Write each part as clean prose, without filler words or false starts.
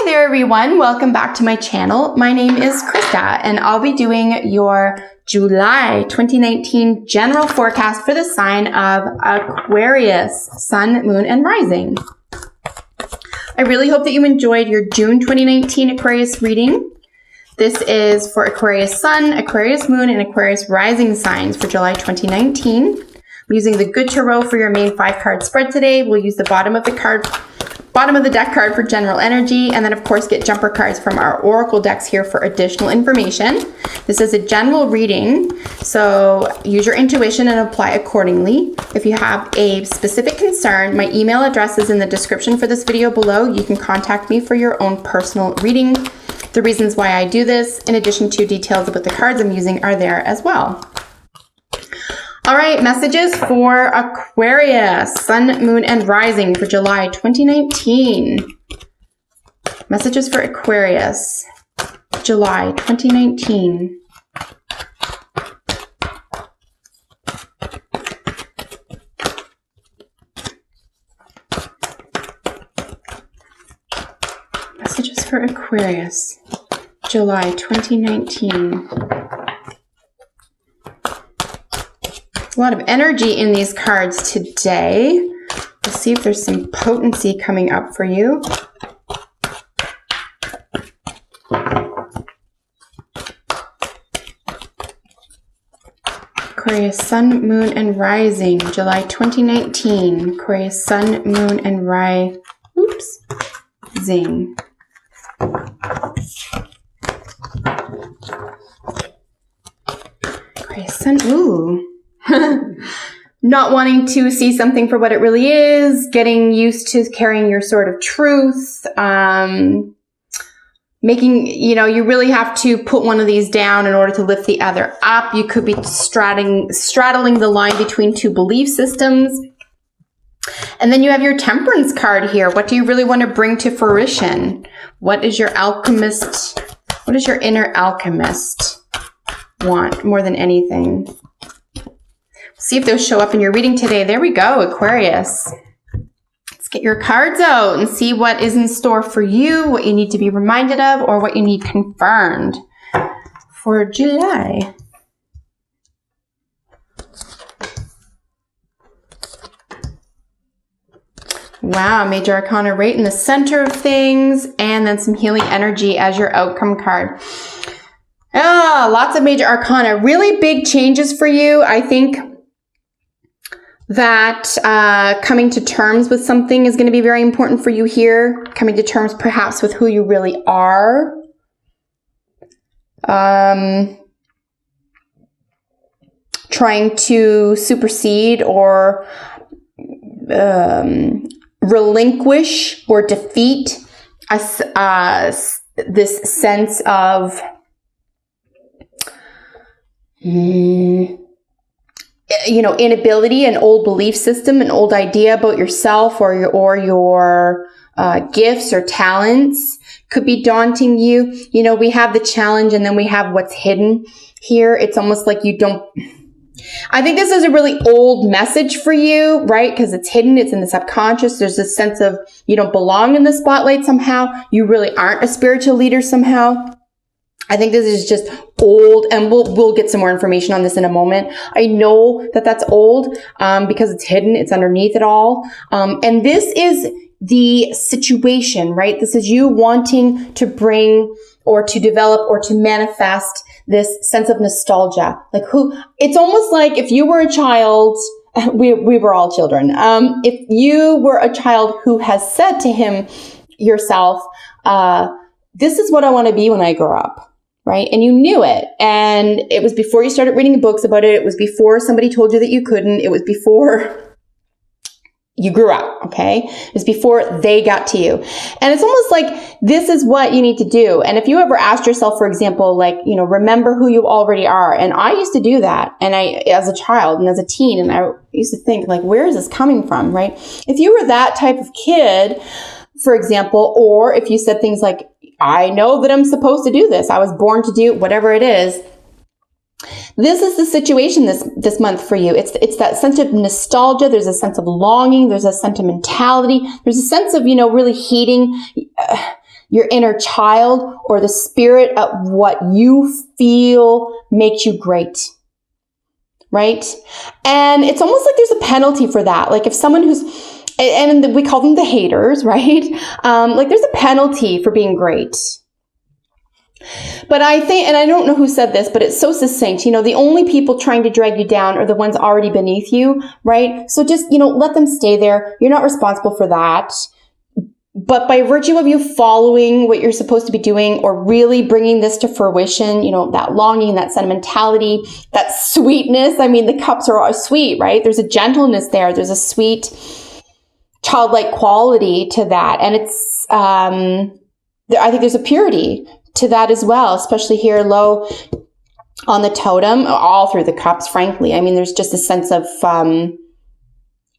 there everyone, welcome back to my channel. My name is Krista and I'll be doing your July 2019 general forecast for the sign of Aquarius, Sun, Moon, and Rising. I really hope that you enjoyed your June 2019 Aquarius reading. This is for Aquarius Sun, Aquarius Moon, and Aquarius Rising signs for July 2019. I'm using the Good Tarot for your main 5-card spread today. We'll use the bottom of the deck card for general energy, and then of course get jumper cards from our oracle decks here for additional information. This is a general reading, so use your intuition and apply accordingly. If you have a specific concern, my email address is in the description for this video below. You can contact me for your own personal reading. The reasons why I do this, in addition to details about the cards I'm using, are there as well. All right, messages for Aquarius, Sun, Moon, and Rising for July 2019. Messages for Aquarius, July 2019. Messages for Aquarius, July 2019. A lot of energy in these cards today. Let's see if there's some potency coming up for you. Aquarius Sun, Moon, and Rising, July 2019. Aquarius Sun, Moon, and Rising. Aquarius Sun, ooh. Not wanting to see something for what it really is, getting used to carrying your sword of truth, making, you really have to put one of these down in order to lift the other up. You could be straddling the line between two belief systems. And then you have your Temperance card here. What do you really want to bring to fruition? What is your alchemist? What does your inner alchemist want more than anything? See if those show up in your reading today. There we go, Aquarius. Let's get your cards out and see what is in store for you, what you need to be reminded of, or what you need confirmed for July. Wow, Major Arcana right in the center of things, and then some healing energy as your outcome card. Lots of Major Arcana. Really big changes for you, I think. That coming to terms with something is going to be very important for you here. Coming to terms perhaps with who you really are. Trying to supersede or relinquish or defeat this sense of inability, an old belief system, an old idea about yourself or your gifts or talents could be daunting you. We have the challenge and then we have what's hidden here. It's almost like you don't... I think this is a really old message for you, right? Because it's hidden, it's in the subconscious. There's this sense of you don't belong in the spotlight somehow. You really aren't a spiritual leader somehow. I think this is just old, and we'll get some more information on this in a moment. I know that that's old because it's hidden, it's underneath it all. And this is the situation, right? This is you wanting to bring or to develop or to manifest this sense of nostalgia. It's almost like if you were a child, we were all children. If you were a child who has said to yourself, this is what I want to be when I grow up. Right? And you knew it. And it was before you started reading books about it. It was before somebody told you that you couldn't. It was before you grew up. Okay? It was before they got to you. And it's almost like this is what you need to do. And if you ever asked yourself, for example, remember who you already are. And I used to do that. And as a child and as a teen, and I used to think where is this coming from? Right? If you were that type of kid, for example, or if you said things like, I know that I'm supposed to do this. I was born to do whatever it is. This is the situation this month for you. It's that sense of nostalgia. There's a sense of longing. There's a sentimentality. There's a sense of, really heeding your inner child or the spirit of what you feel makes you great. Right? And it's almost like there's a penalty for that. Like if someone who's, and we call them the haters, right? Like there's a penalty for being great. But I think, and I don't know who said this, but it's so succinct, the only people trying to drag you down are the ones already beneath you, right? So just, let them stay there. You're not responsible for that. But by virtue of you following what you're supposed to be doing or really bringing this to fruition, that longing, that sentimentality, that sweetness. I mean, the cups are all sweet, right? There's a gentleness there. There's a sweet, childlike quality to that. And it's, I think there's a purity to that as well, especially here low on the totem, all through the cups, frankly. I mean, there's just a sense of,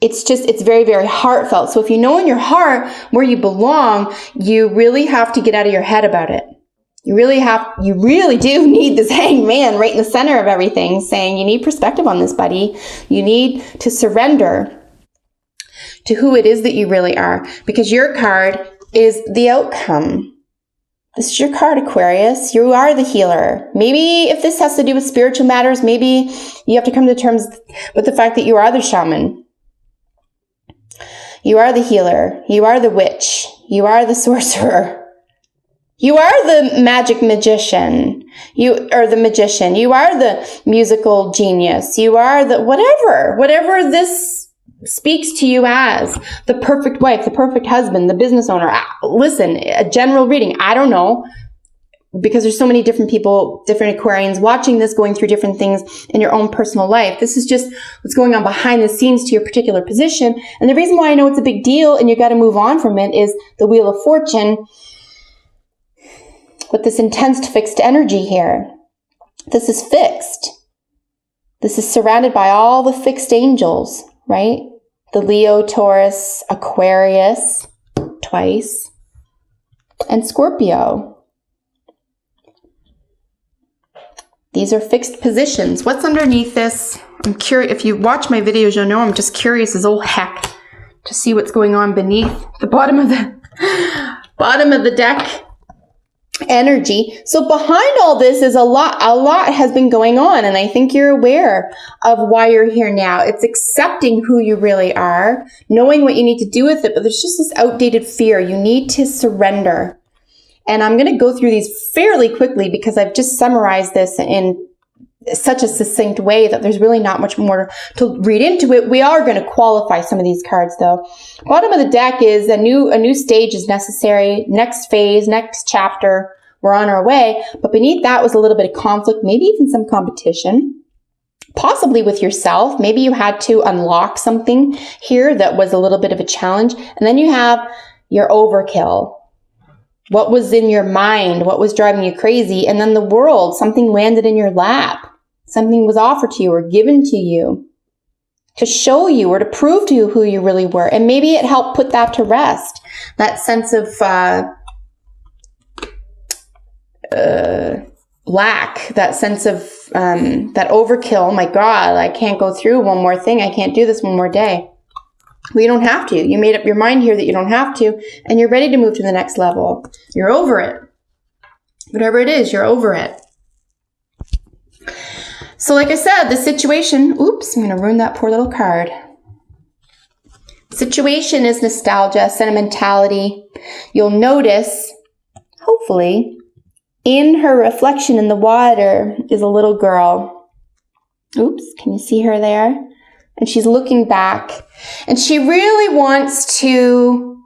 it's very, very heartfelt. So if you know in your heart where you belong, you really have to get out of your head about it. You really do need this hanged man right in the center of everything, saying you need perspective on this, buddy. You need to surrender to who it is that you really are, because your card is the outcome. This is your card, Aquarius. You are the healer. Maybe if this has to do with spiritual matters, maybe you have to come to terms with the fact that you are the shaman. You are the healer. You are the witch. You are the sorcerer. You are the magic magician. You are the magician. You are the musical genius. You are the whatever this speaks to you as. The perfect wife, the perfect husband, the business owner. Listen, a general reading. I don't know. Because there's so many different people, different Aquarians watching this, going through different things in your own personal life. This is just what's going on behind the scenes to your particular position. And the reason why I know it's a big deal and you got to move on from it is the Wheel of Fortune with this intense fixed energy here. This is fixed. This is surrounded by all the fixed angels, right? The Leo, Taurus, Aquarius, twice, and Scorpio. These are fixed positions. What's underneath this? I'm curious. If you watch my videos, you'll know I'm just curious as all heck to see what's going on beneath the bottom of the deck energy. So behind all this is a lot has been going on, and I think you're aware of why you're here now. It's accepting who you really are, knowing what you need to do with it, but there's just this outdated fear. You need to surrender. And I'm going to go through these fairly quickly because I've just summarized this in such a succinct way that there's really not much more to read into it. We are going to qualify some of these cards though. Bottom of the deck is a new stage is necessary. Next phase, next chapter, we're on our way. But beneath that was a little bit of conflict, maybe even some competition, possibly with yourself. Maybe you had to unlock something here that was a little bit of a challenge. And then you have your overkill. What was in your mind? What was driving you crazy? And then the world, something landed in your lap. Something was offered to you or given to you to show you or to prove to you who you really were. And maybe it helped put that to rest. That sense of lack, that sense of that overkill. Oh my God, I can't go through one more thing. I can't do this one more day. Well, you don't have to. You made up your mind here that you don't have to, and you're ready to move to the next level. You're over it. Whatever it is, you're over it. So like I said, the situation, oops, I'm going to ruin that poor little card. Situation is nostalgia, sentimentality. You'll notice, hopefully, in her reflection in the water is a little girl. Oops, can you see her there? And she's looking back. And she really wants to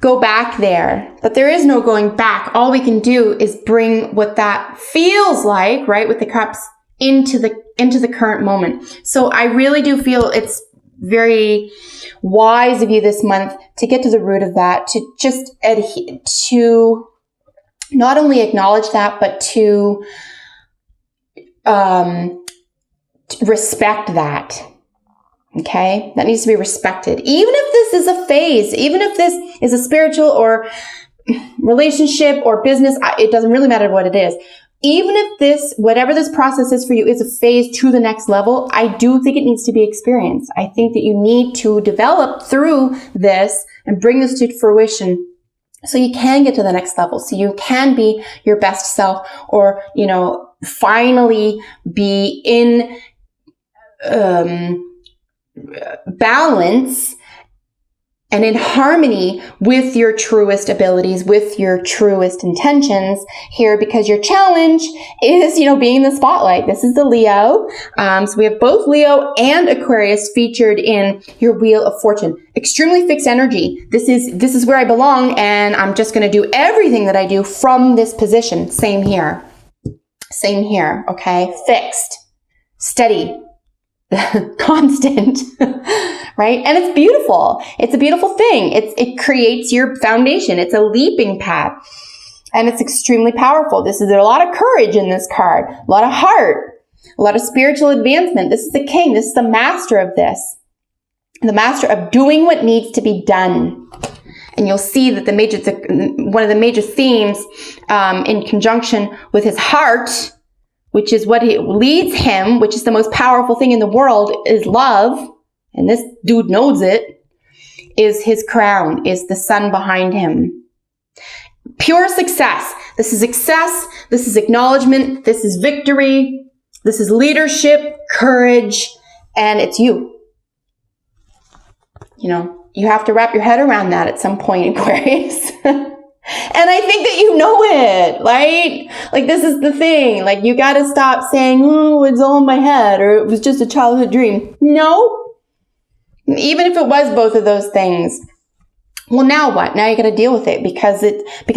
go back there. But there is no going back. All we can do is bring what that feels like, right, with the cups into the current moment. So I really do feel it's very wise of you this month to get to the root of that, to just to not only acknowledge that, but to respect that. Okay? That needs to be respected. Even if this is a phase, even if this is a spiritual or relationship or business, it doesn't really matter what it is. even if this, whatever this process is for you, is a phase to the next level, I do think it needs to be experienced. I think that you need to develop through this and bring this to fruition so you can get to the next level, so you can be your best self, or, you know, finally be in balance and in harmony with your truest abilities, with your truest intentions here, because your challenge is, you know, being in the spotlight. This is the Leo. So we have both Leo and Aquarius featured in your Wheel of Fortune. Extremely fixed energy. This is where I belong, and I'm just going to do everything that I do from this position. Same here. Same here. Okay. Fixed. Steady. Constant. Right? And it's beautiful. It's a beautiful thing. It creates your foundation. It's a leaping pad. And it's extremely powerful. There's a lot of courage in this card, a lot of heart, a lot of spiritual advancement. This is the king. This is the master of this. The master of doing what needs to be done. And you'll see that one of the major themes in conjunction with his heart, which is what leads him, which is the most powerful thing in the world, is love. And this dude knows it, is his crown, is the sun behind him. Pure success. This is success. This is acknowledgement. This is victory. This is leadership, courage, and it's you. You know, you have to wrap your head around that at some point, Aquarius. And I think that you know it, right? Like, this is the thing. Like, you got to stop saying, oh, it's all in my head, or it was just a childhood dream. No. Even if it was both of those things. Well, now what? Now you got to deal with it because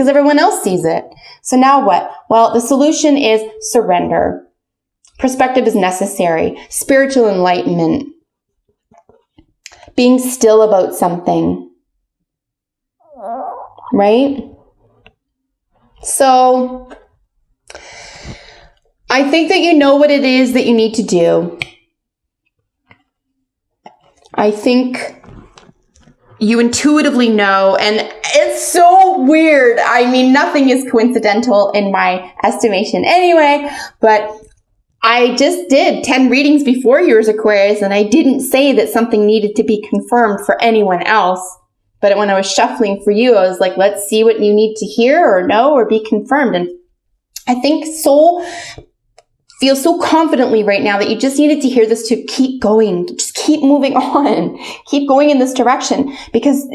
everyone else sees it. So now what? Well, the solution is surrender. Perspective is necessary. Spiritual enlightenment. Being still about something. Right? So, I think that you know what it is that you need to do. I think you intuitively know, and it's so weird. I mean, nothing is coincidental in my estimation anyway, but I just did 10 readings before yours, Aquarius, and I didn't say that something needed to be confirmed for anyone else. But when I was shuffling for you, I was like, let's see what you need to hear or know or be confirmed. And I think soul feels so confidently right now that you just needed to hear this to keep going. Just keep moving on. Keep going in this direction. Because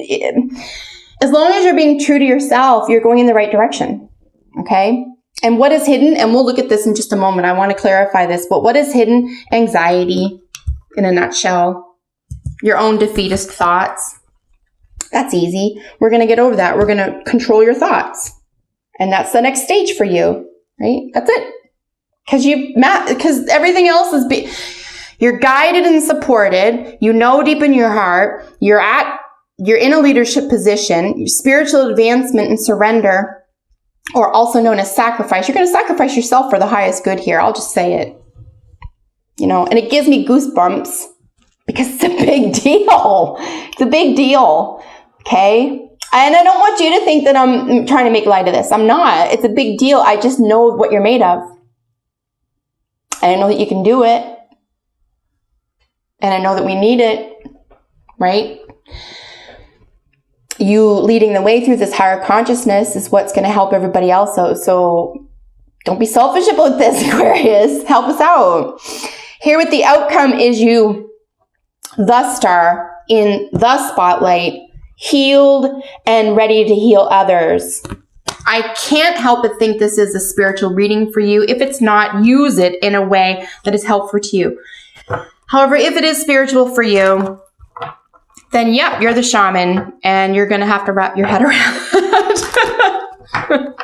as long as you're being true to yourself, you're going in the right direction. Okay? And what is hidden, and we'll look at this in just a moment. I want to clarify this. But what is hidden? Anxiety, in a nutshell. Your own defeatist thoughts. That's easy. We're going to get over that. We're going to control your thoughts. And that's the next stage for you, right? That's it. Because everything else you're guided and supported. You know deep in your heart, you're in a leadership position. Your spiritual advancement and surrender, or also known as sacrifice. You're going to sacrifice yourself for the highest good here. I'll just say it. You know, and it gives me goosebumps because it's a big deal. It's a big deal. Okay? And I don't want you to think that I'm trying to make light of this. I'm not. It's a big deal. I just know what you're made of. And I know that you can do it. And I know that we need it. Right? You leading the way through this higher consciousness is what's going to help everybody else out. So don't be selfish about this, Aquarius. Help us out. Here with the outcome is you, the star, in the spotlight, healed and ready to heal others. I can't help but think this is a spiritual reading for you. If it's not, use it in a way that is helpful to you. However, if it is spiritual for you, then yep, you're the shaman and you're going to have to wrap your head around that.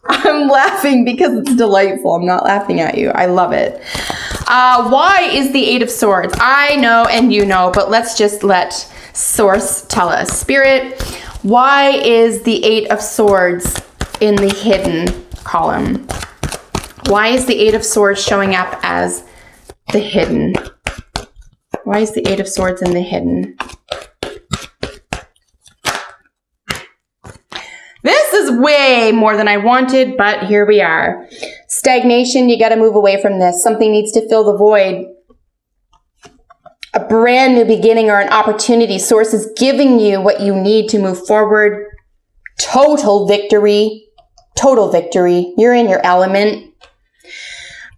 I'm laughing because it's delightful. I'm not laughing at you. I love it. Why is the Eight of Swords? I know and you know, but let's just let Source tell us. Spirit, why is the Eight of Swords in the hidden column? Why is the Eight of Swords showing up as the hidden? Why is the Eight of Swords in the hidden? This is way more than I wanted, but here we are. Stagnation, you got to move away from this. Something needs to fill the void. A brand new beginning or an opportunity. Source is giving you what you need to move forward. Total victory. Total victory. You're in your element.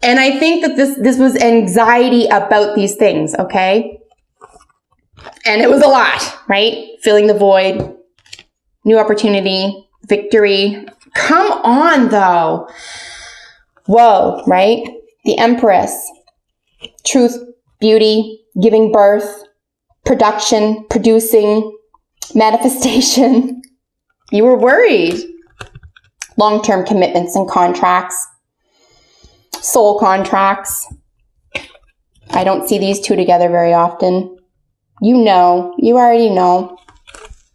And I think that this was anxiety about these things, okay? And it was a lot, right? Filling the void. New opportunity. Victory. Come on, though. Whoa, right? The Empress. Truth, beauty, giving birth, production, producing, manifestation. You were worried. Long-term commitments and contracts. Soul contracts. I don't see these two together very often. You know. You already know.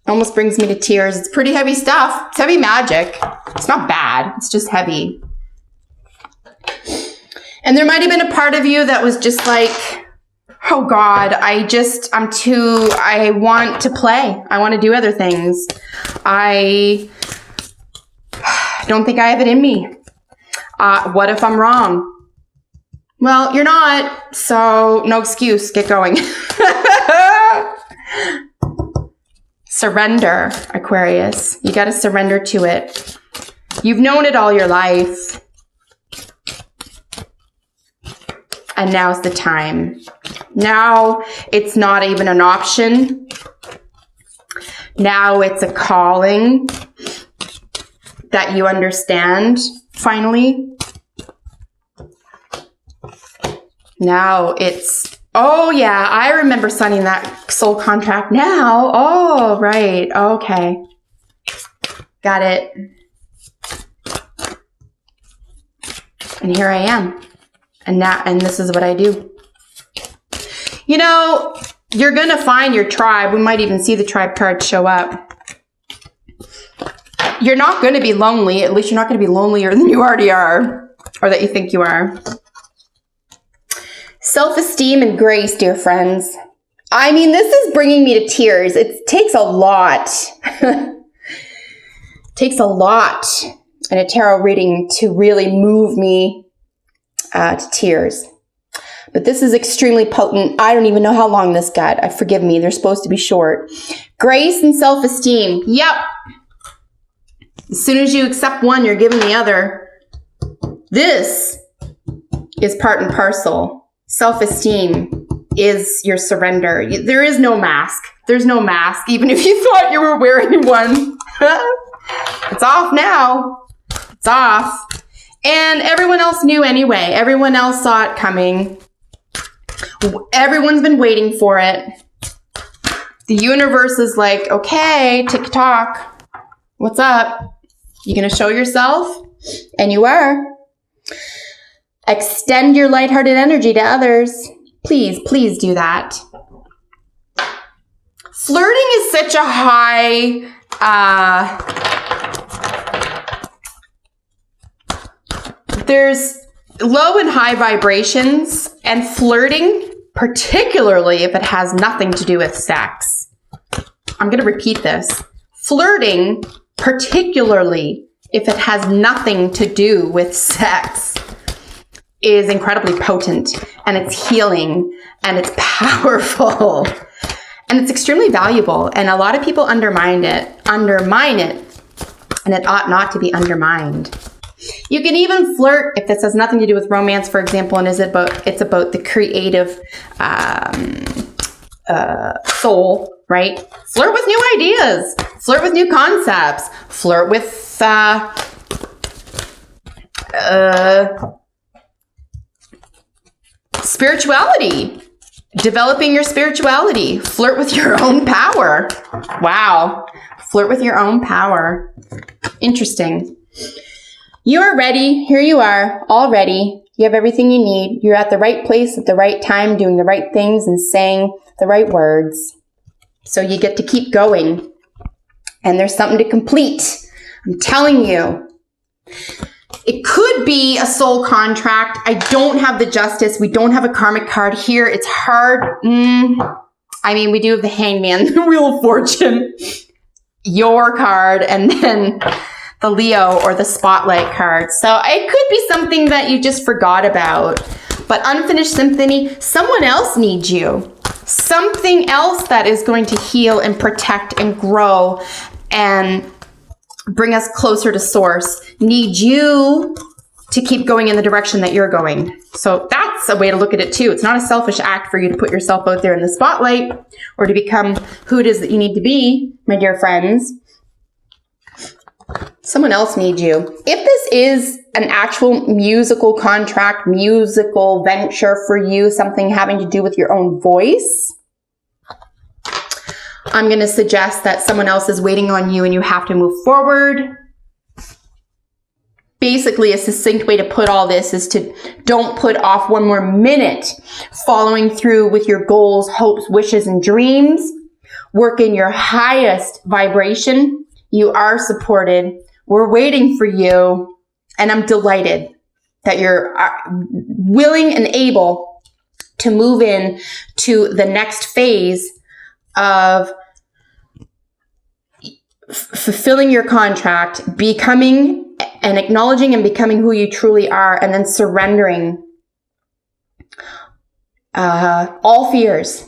Almost brings me to tears. It's pretty heavy stuff. It's heavy magic. It's not bad. It's just heavy. And there might have been a part of you that was just like, oh God, I want to play. I want to do other things. I don't think I have it in me. What if I'm wrong? Well, you're not, so no excuse. Get going. Surrender, Aquarius. You got to surrender to it. You've known it all your life. And now's the time. Now it's not even an option. Now it's a calling that you understand, finally. Now it's, oh yeah, I remember signing that soul contract now. Oh, right. Okay. Got it. And here I am. And this is what I do. You know, you're going to find your tribe. We might even see the tribe card show up. You're not going to be lonely. At least you're not going to be lonelier than you already are, or that you think you are. Self-esteem and grace, dear friends. I mean, this is bringing me to tears. It takes a lot. Takes a lot in a tarot reading to really move me to tears. But this is extremely potent. I don't even know how long this got. Forgive me. They're supposed to be short. Grace and self-esteem. Yep. As soon as you accept one, you're giving the other. This is part and parcel. Self-esteem is your surrender. There is no mask. There's no mask, even if you thought you were wearing one. It's off now. It's off. And everyone else knew anyway. Everyone else saw it coming. Everyone's been waiting for it. The universe is like, okay, tick-tock. What's up? You gonna show yourself? And you are. Extend your lighthearted energy to others. Please, please do that. Flirting is such a high, there's low and high vibrations, and flirting, particularly if it has nothing to do with sex. I'm going to repeat this. Flirting, particularly if it has nothing to do with sex, is incredibly potent, and it's healing, and it's powerful, and it's extremely valuable. And a lot of people undermine it, and it ought not to be undermined. You can even flirt if this has nothing to do with romance, for example, and it's about the creative soul, right? Flirt with new ideas, flirt with new concepts, flirt with spirituality, developing your spirituality, flirt with your own power. Wow. Flirt with your own power. Interesting. You are ready. Here you are, all ready. You have everything you need. You're at the right place at the right time, doing the right things and saying the right words. So you get to keep going. And there's something to complete. I'm telling you. It could be a soul contract. I don't have the Justice. We don't have a karmic card here. It's hard. I mean, we do have the Hangman, the Wheel of Fortune, your card, and then the Leo or the spotlight card. So it could be something that you just forgot about. But unfinished symphony, someone else needs you. Something else that is going to heal and protect and grow and bring us closer to source needs you to keep going in the direction that you're going. So that's a way to look at it too. It's not a selfish act for you to put yourself out there in the spotlight or to become who it is that you need to be, my dear friends. Someone else needs you. If this is an actual musical contract, musical venture for you, something having to do with your own voice, I'm going to suggest that someone else is waiting on you and you have to move forward. Basically, a succinct way to put all this is to don't put off one more minute following through with your goals, hopes, wishes, and dreams. Work in your highest vibration. You are supported. We're waiting for you. And I'm delighted that you're willing and able to move in to the next phase of fulfilling your contract, becoming and acknowledging and becoming who you truly are, and then surrendering all fears.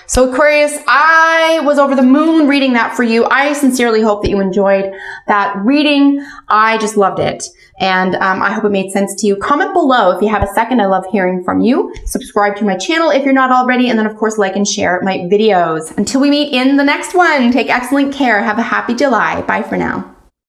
So Aquarius, I was over the moon reading that for you. I sincerely hope that you enjoyed that reading. I just loved it. And I hope it made sense to you. Comment below if you have a second. I love hearing from you. Subscribe to my channel if you're not already. And then, of course, like and share my videos. Until we meet in the next one, take excellent care. Have a happy July. Bye for now.